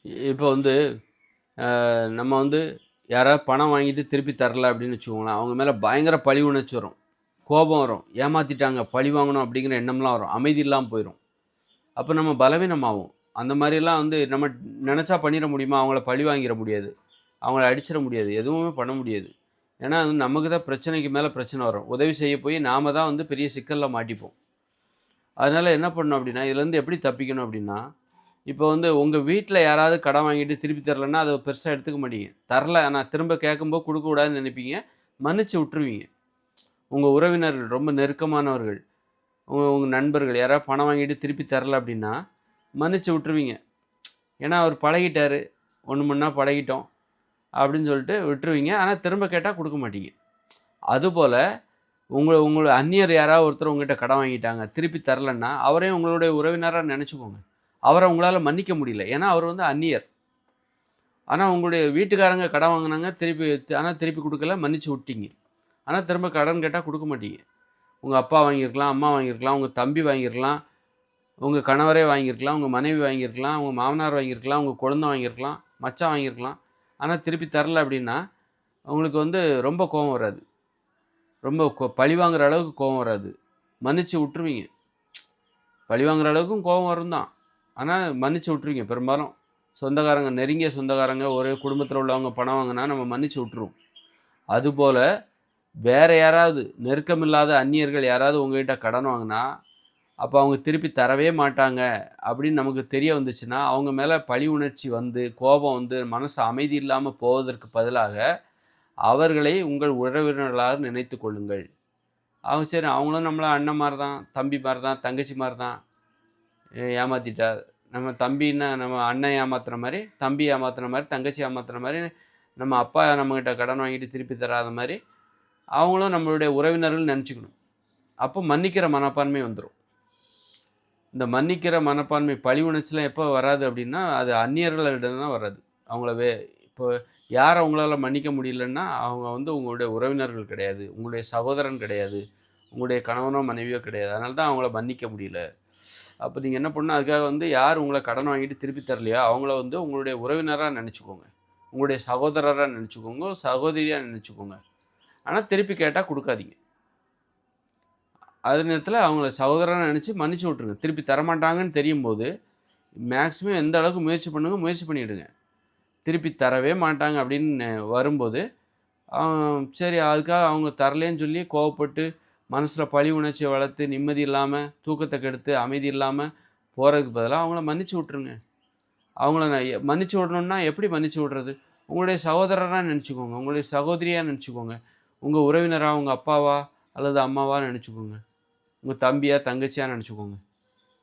இப்போ வந்து நம்ம வந்து யாராவது பணம் வாங்கிட்டு திருப்பி தரல அப்படின்னு வச்சுக்கோங்களேன், அவங்க மேல பயங்கர பழி உணர்ச்சி வரும். கோபம் வரும். ஏமாத்திட்டாங்க, பழி வாங்கணும் அப்படிங்கிற எண்ணம்லாம் வரும். அமைதி இல்லாம போயிரும். அப்ப நம்ம பலவீனமாவோம். அந்த மாரிலாம் வந்து நம்ம நெனச்சா பண்ணிற முடியுமா? அவங்கள பழி வாங்கிற முடியாது. அவங்கள அடிச்சிற முடியாது. எதுவுமே பண்ண முடியாது. ஏன்னா, அது நமக்கு தான் பிரச்சனைக்கு மேல பிரச்சனை வரும். உதவி செய்ய போய் நாம தான் வந்து பெரிய சிக்கல்ல மாட்டிப்போம். அதனால என்ன பண்ணணும் அப்படின்னா, இதுலேருந்து எப்படி தப்பிக்கணும் அப்படின்னா, இப்போ வந்து உங்க வீட்ல யாராவது கடன் வாங்கிட்டு திருப்பி தரலன்னா, அத பெருசா எடுத்துக்க மாட்டீங்க. தரல நான் திரும்ப கேட்கும்போது குடுக்கக்கூடாதுன்னு நெனைப்பீங்க. மன்னிச்சு விட்டுருவீங்க. உங்க உறவினர்கள், ரொம்ப நெருக்கமானவர்கள், உங்க நண்பர்கள் யாராவது பணம் வாங்கிட்டு திருப்பி தரல அப்படின்னா, மன்னிச்சு விட்டுருவீங்க. ஏன்னா அவர் பழகிட்டாரு. ஒண்ணு மண்ணா பழகிட்டோம் அப்படின்னு சொல்லிட்டு விட்டுருவீங்க. ஆனா திரும்ப கேட்டா குடுக்க மாட்டீங்க. அதுபோல உங்கள அந்நியர் யாராவது ஒருத்தர் உங்ககிட்ட கடன் வாங்கிட்டாங்க. திருப்பி தரலன்னா, அவரையும் உங்களுடைய உறவினரா நெனச்சுக்கோங்க. அவர உங்களால மன்னிக்க முடியல. ஏன்னா அவர் வந்து அந்நியர். ஆனா உங்களுடைய வீட்டுக்காரங்க கடன் வாங்குனாங்க. ஆனா திருப்பி குடுக்கல. மன்னிச்சு விட்டீங்க. ஆனா திரும்ப கடன் கேட்டா குடுக்க மாட்டீங்க. உங்க அப்பா வாங்கியிருக்கலாம், அம்மா வாங்கியிருக்கலாம், உங்க தம்பி வாங்கியிருக்கலாம், உங்க கணவரே வாங்கியிருக்கலாம், உங்க மனைவி வாங்கியிருக்கலாம், உங்க மாமனார் வாங்கியிருக்கலாம், உங்க கொழுந்தன் வாங்கியிருக்கலாம், மச்சான் வாங்கியிருக்கலாம். ஆனா திருப்பி தரல அப்படின்னா, உங்களுக்கு வந்து ரொம்ப கோவம் வராது. ரொம்ப பழி வாங்குற அளவுக்கு கோவம் வராது. மன்னிச்சு விட்டுருவீங்க. பழி வாங்குற அளவுக்கும் கோவம் வரும் தான். ஆனா மன்னிச்சு விட்டுருவீங்க பெரும்பாலும். சொந்தக்காரங்க, நெருங்கிய சொந்தக்காரங்க, ஒரே குடும்பத்தில உள்ளவங்க பணம் வாங்குனா நம்ம மன்னிச்சு விட்டுருவோம். அதுபோல வேற யாராவது நெருக்கமில்லாத அந்நியர்கள் யாராவது உங்ககிட்ட கடன் வாங்குனா, அப்ப அவங்க திருப்பி தரவே மாட்டாங்க அப்படின்னு நமக்கு தெரிய வந்துச்சுன்னா, அவங்க மேல பழி உணர்ச்சி வந்து, கோபம் வந்து, மனசு அமைதி இல்லாம போவதற்கு பதிலாக, அவர்களை உங்கள் உறவினர்களாக நினைத்துக் கொள்ளுங்கள். அவங்க சரி அவங்களும் நம்மள அண்ணன் மாரி தான், தம்பி மாரி தான், தங்கச்சி மாரி தான். ஏமாத்திட்டா. நம்ம தம்பின்னா நம்ம அண்ணன் ஏமாத்துன மாரி, தம்பி ஏமாத்துன மாரி, தங்கச்சி ஏமாத்துன மாரி, நம்ம அப்பா நம்மகிட்ட கடன் வாங்கிட்டு திருப்பி தராத மாரி, அவங்களும் நம்மளுடைய உறவினர்கள்னு நெனச்சுக்கணும். அப்போ மன்னிக்கிற மனப்பான்மை வந்துரும். இந்த மன்னிக்கிற மனப்பான்மை, பழி உணர்ச்சிலாம் எப்போ வராது அப்படின்னா, அது அந்நியர்களிடம் தான் வராது. அவங்கள இப்போ யார உங்களால மன்னிக்க முடியலன்னா, அவங்க வந்து உங்களுடைய உறவினர்கள் கிடையாது. உங்களுடைய சகோதரன் கிடையாது. உங்களுடைய கணவனோ, மனைவியோ கிடையாது. அதனால தான் அவங்கள மன்னிக்க முடியல. அப்ப நீங்க என்ன பண்ணணும், அதுக்காக வந்து யார் உங்கள கடன் வாங்கிட்டு திருப்பி தரலையோ, அவங்கள வந்து உங்களுடைய உறவினரா நெனச்சுக்கோங்க. உங்களுடைய சகோதரரா நெனச்சுக்கோங்க. சகோதரியா நெனச்சுக்கோங்க. ஆனா திருப்பி கேட்டா குடுக்காதீங்க. அதே நேரத்தில அவங்கள சகோதரனா நெனச்சு மன்னிச்சு விட்டுருங்க. திருப்பி தரமாட்டாங்கன்னு தெரியும்போது, மேக்ஸிமம் எந்த அளவுக்கு முயற்சி பண்ணுங்க, முயற்சி பண்ணிடுங்க. திருப்பி தரவே மாட்டாங்க அப்படின்னு வரும்போது, அ சரி அதுக்காக அவங்க தரலேன்னு சொல்லி கோவப்பட்டு, மனசுல பழி உணர்ச்சிய வளர்த்து, நிம்மதி இல்லாம, தூக்கத்த கெடுத்து, அமைதி இல்லாம போறதுக்கு பதிலா அவங்கள மன்னிச்சு விட்டுருங்க. அவங்கள நான் மன்னிச்சு விடணும்னா எப்படி மன்னிச்சு விடுறது? உங்களுடைய சகோதரரா நெனச்சுக்கோங்க. உங்களுடைய சகோதரியா நெனச்சுக்கோங்க. உங்க உறவினரா, உங்க அப்பாவா அல்லது அம்மாவா நெனச்சுக்கோங்க. உங்க தம்பியா, தங்கச்சியா நெனச்சுக்கோங்க.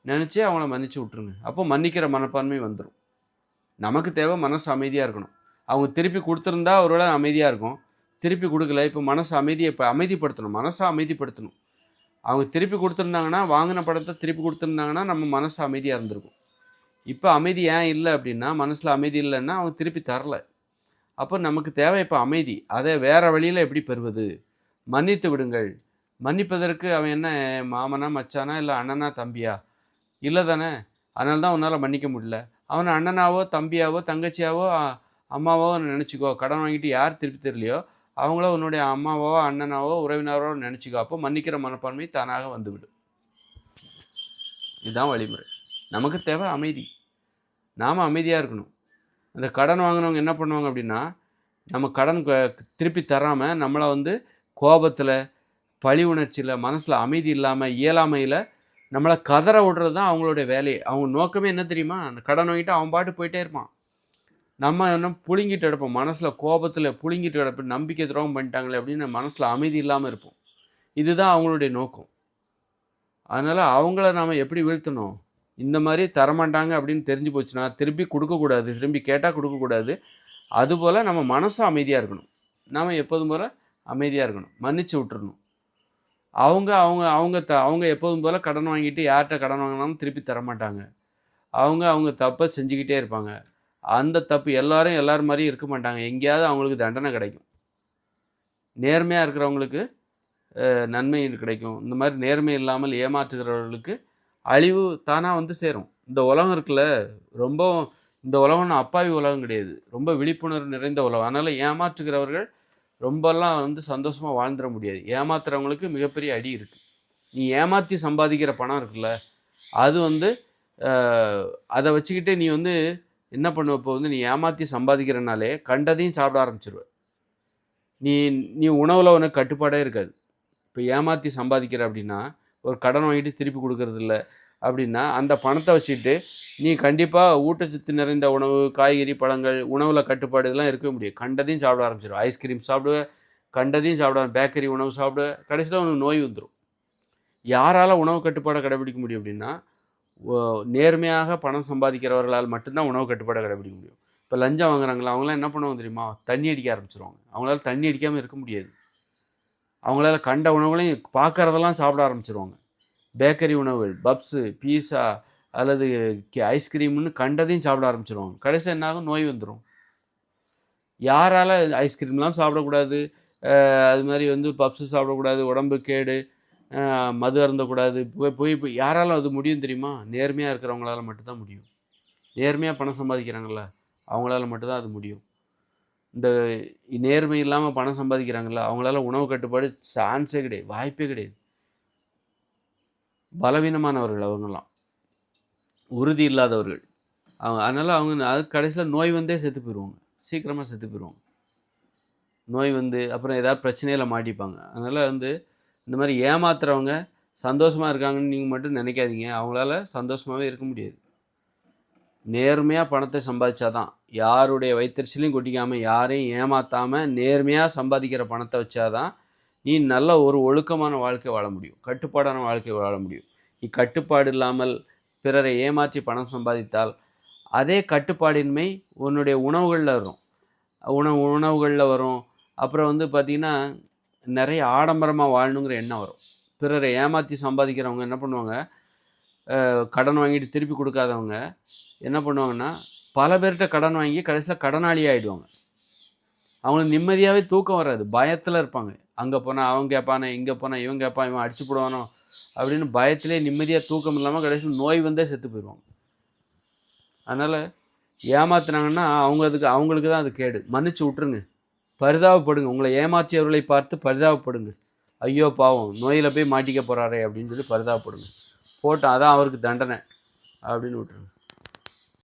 நெனச்சு அவங்கள மன்னிச்சு விட்டுருங்க. அப்போ மன்னிக்கிற மனப்பான்மை வந்துரும். நமக்கு தேவை மனசு அமைதியா இருக்கணும். அவங்க திருப்பி குடுத்திருந்தா ஒருவேள அமைதியா இருக்கும். திருப்பி குடுக்கல. இப்ப மனசு இப்ப அமைதிப்படுத்தணும். மனச அமைதிப்படுத்தணும். அவங்க திருப்பி குடுத்திருந்தாங்கன்னா, வாங்குன பணத்த திருப்பி குடுத்திருந்தாங்கன்னா, நம்ம மனசு அமைதியா இருந்திருக்கும். இப்ப அமைதி ஏன் இல்ல அப்டின்னா, மனசுல அமைதி இல்லன்னா, அவங்க திருப்பி தரல. அப்ப நமக்கு தேவை இப்ப அமைதி. அத வேற வழியில எப்படி பெறுவது? மன்னித்து விடுங்கள். மன்னிப்பதற்கு அவன் என்ன மாமனா, மச்சானா, இல்ல அண்ணனா, தம்பியா? இல்ல தானே! அதனால தான் உன்னால மன்னிக்க முடியல. அவன அண்ணனாவோ, தம்பியாவோ, தங்கச்சியாவோ, அம்மாவோ நெனச்சுக்கோ. கடன் வாங்கிட்டு யார் திருப்பி தரலையோ, அவங்கள உன்னுடைய அம்மாவோ, அண்ணனாவோ, உறவினரோ நெனச்சுக்கோ. அப்போ மன்னிக்கிற மனப்பான்மை தானாக வந்துவிடும். இதுதான் வழிமுறை. நமக்கு தேவை அமைதி. நாம அமைதியா இருக்கணும். அந்த கடன் வாங்குனவங்க என்ன பண்ணுவாங்க அப்டின்னா, நம்ம கடன் திருப்பி தராம நம்மள வந்து கோபத்தில, பழி உணர்ச்சியில, மனசுல அமைதி இல்லாம, இயலாமையில நம்மள கதற விடுறது தான் அவங்களுடைய வேலையே. அவங்க நோக்கமே என்ன தெரியுமா? அந்த கடன் வாங்கிட்டு அவன் பாட்டுக்கு போயிட்டே இருப்பான். நம்ம என்ன புழுங்கிட்டு கிடப்போம். மனசுல கோபத்தில புழுங்கிட்டு கிடப்போம். நம்பிக்கை துரோகம் பண்ணிட்டாங்களே அப்படின்னு மனசுல அமைதி இல்லாம இருப்போம். இதுதான் அவங்களுடைய நோக்கம். அதனால அவங்கள நாம எப்படி வீழ்த்தணும்? இந்த மாரி தரமாட்டாங்க அப்படின்னு தெரிஞ்சு போச்சுன்னா, திருப்பி குடுக்கக்கூடாது. திரும்பி கேட்டா குடுக்கக்கூடாது. அதுபோல நம்ம மனசும் அமைதியா இருக்கணும். நாம எப்போதும் போல அமைதியா இருக்கணும். மன்னிச்சு விட்டுறணும். அவங்க அவங்க அவங்க அவங்க எப்போதும் போல கடன் வாங்கிட்டு யார்ட்ட கடன் வாங்குனாலும் திருப்பி தரமாட்டாங்க. அவங்க அவங்க தப்ப செஞ்சுக்கிட்டே இருப்பாங்க. அந்த தப்பு எல்லாரும் எல்லார் மாரியும் இருக்க மாட்டாங்க. எங்கேயாவது அவங்களுக்கு தண்டனை கிடைக்கும். நேர்மையா இருக்கிறவங்களுக்கு நன்மை கிடைக்கும். இந்த மாரி நேர்மை இல்லாமல் ஏமாற்றுகிறவர்களுக்கு அழிவு தானா வந்து சேரும். இந்த உலகம் இருக்குல்ல, ரொம்பவும் இந்த உலகம் அப்பாவி உலகம் கிடையாது, ரொம்ப விழிப்புணர்வு நிறைந்த உலகம். அதனால் ஏமாற்றுகிறவர்கள் ரொம்பலாம் வந்து சந்தோஷமாக வாழ்ந்துட முடியாது. ஏமாத்துறவங்களுக்கு மிகப்பெரிய அடி இருக்குது. நீ ஏமாற்றி சம்பாதிக்கிற பணம் இருக்குல்ல, அது வந்து அதை வச்சுக்கிட்டு நீ வந்து என்ன பண்ணுவ? இப்போ வந்து நீ ஏமாற்றி சம்பாதிக்கிறனாலே கண்டதையும் சாப்பிட ஆரம்பிச்சிருவ. நீ நீ உணவில் உனக்கு கட்டுப்பாடே இருக்காது. இப்போ ஏமாற்றி சம்பாதிக்கிற அப்படின்னா, ஒரு கடன் வாங்கிட்டு திருப்பி கொடுக்கறது இல்லை அப்படின்னா, அந்த பணத்தை வச்சுக்கிட்டு நீ கண்டிப்பாக ஊட்டச்சத்து நிறைந்த உணவு, காய்கறி, பழங்கள், உணவில் கட்டுப்பாடு இதெல்லாம் இருக்கவே முடியும். கண்டதையும் சாப்பிட ஆரம்பிச்சிடும். ஐஸ்கிரீம் சாப்பிடுவேன், கண்டதையும் சாப்பிடுவேன், பேக்கரி உணவு சாப்பிடுவேன், கடைசியில் உனக்கு நோய் வந்துடும். யாரால் உணவு கட்டுப்பாடை கடைபிடிக்க முடியும் அப்படின்னா, நேர்மையாக பணம் சம்பாதிக்கிறவர்களால் மட்டும்தான் உணவு கட்டுப்பாடை கடைபிடிக்க முடியும். இப்போ லஞ்சம் வாங்குறாங்களா, அவங்களாம் என்ன பண்ணுவாங்க தெரியுமா? தண்ணி அடிக்க ஆரம்பிச்சிருவாங்க. அவங்களால தண்ணி அடிக்காமல் இருக்க முடியாது. அவங்களால கண்ட உணவுகளையும் பார்க்குறதெல்லாம் சாப்பிட ஆரம்பிச்சிருவாங்க. பேக்கரி உணவுகள், பப்ஸு, பீஸா அல்லது ஐஸ்கிரீம்னு கண்டதையும் சாப்பிட ஆரம்பிச்சிருவாங்க. கடைசியில் என்னாகும்? நோய் வந்துடும். யாரால் ஐஸ்கிரீம்லாம் சாப்பிடக்கூடாது, அது மாதிரி வந்து பப்ஸு சாப்பிடக்கூடாது, உடம்பு கேடு, மது அருந்தக்கூடாது, போய் யாரால் அது முடியும் தெரியுமா? நேர்மையாக இருக்கிறவங்களால மட்டும்தான் முடியும். நேர்மையாக பணம் சம்பாதிக்கிறாங்கள, அவங்களால மட்டும்தான் அது முடியும். இந்த நேர்மை இல்லாமல் பணம் சம்பாதிக்கிறாங்கள, அவங்களால உணவு கட்டுப்பாடு சான்ஸே கிடையாது, வாய்ப்பே கிடையாது. பலவீனமானவர்கள் அவங்கெல்லாம், உறுதி இல்லாதவர்கள். அதனால் அவங்க அதுக்கு கடைசியில் நோய் வந்தே செத்து போயிடுவாங்க, சீக்கிரமாக செத்து போயிடுவாங்க. நோய் வந்து அப்புறம் ஏதாவது பிரச்சனையில் மாட்டிப்பாங்க. அதனால் வந்து இந்த மாதிரி ஏமாத்துறவங்க சந்தோஷமாக இருக்காங்கன்னு நீங்கள் மட்டும் நினைக்காதீங்க. அவங்களால சந்தோஷமாகவே இருக்க முடியாது. நேர்மையாக பணத்தை சம்பாதிச்சாதான், யாருடைய வயிற்றுச்சலையும் கொட்டிக்காமல், யாரையும் ஏமாற்றாமல் நேர்மையாக சம்பாதிக்கிற பணத்தை வச்சாதான் நீ நல்ல ஒரு ஒழுக்கமான வாழ்க்கை வாழ முடியும், கட்டுப்பாடான வாழ்க்கை வாழ முடியும். நீ கட்டுப்பாடு இல்லாமல் பிறரை ஏமாற்றி பணம் சம்பாதித்தால் அதே கட்டுப்பாடின்மை உன்னுடைய உணவுகளில் வரும். உணவுகளில் வரும். அப்புறம் வந்து பார்த்திங்கன்னா நிறைய ஆடம்பரமாக வாழணுங்கிற எண்ணம் வரும். பிறரை ஏமாற்றி சம்பாதிக்கிறவங்க என்ன பண்ணுவாங்க? கடன் வாங்கிட்டு திருப்பி கொடுக்காதவங்க என்ன பண்ணுவாங்கன்னா, பல பேர்கிட்ட கடன் வாங்கி கடைசியில் கடனாளி ஆகிடுவாங்க. அவங்களுக்கு நிம்மதியாகவே தூக்கம் வராது, பயத்தில் இருப்பாங்க. அங்கே போனால் அவன் கேட்பானே, இங்கே போனால் இவன் கேட்பான், இவன் அடிச்சு போடுவானோ அப்படின்னு பயத்திலே நிம்மதியாக தூக்கம் இல்லாமல் கடைசியில் நோய் வந்தே செத்து போயிடுவாங்க. அதனால் ஏமாத்துனாங்கன்னா அவங்களுக்கு தான் அது கேடு. மன்னிச்சு விட்ருங்க, பரிதாபப்படுங்க. உங்களை ஏமாற்றியவர்களை பார்த்து பரிதாபப்படுங்க. ஐயோ பாவம், நோயில் போய் மாட்டிக்க போகிறாரே அப்படின்னு சொல்லி பரிதாபப்படுங்க. போட்டோம், அதான் அவருக்கு தண்டனை அப்படின்னு விட்டுருங்க.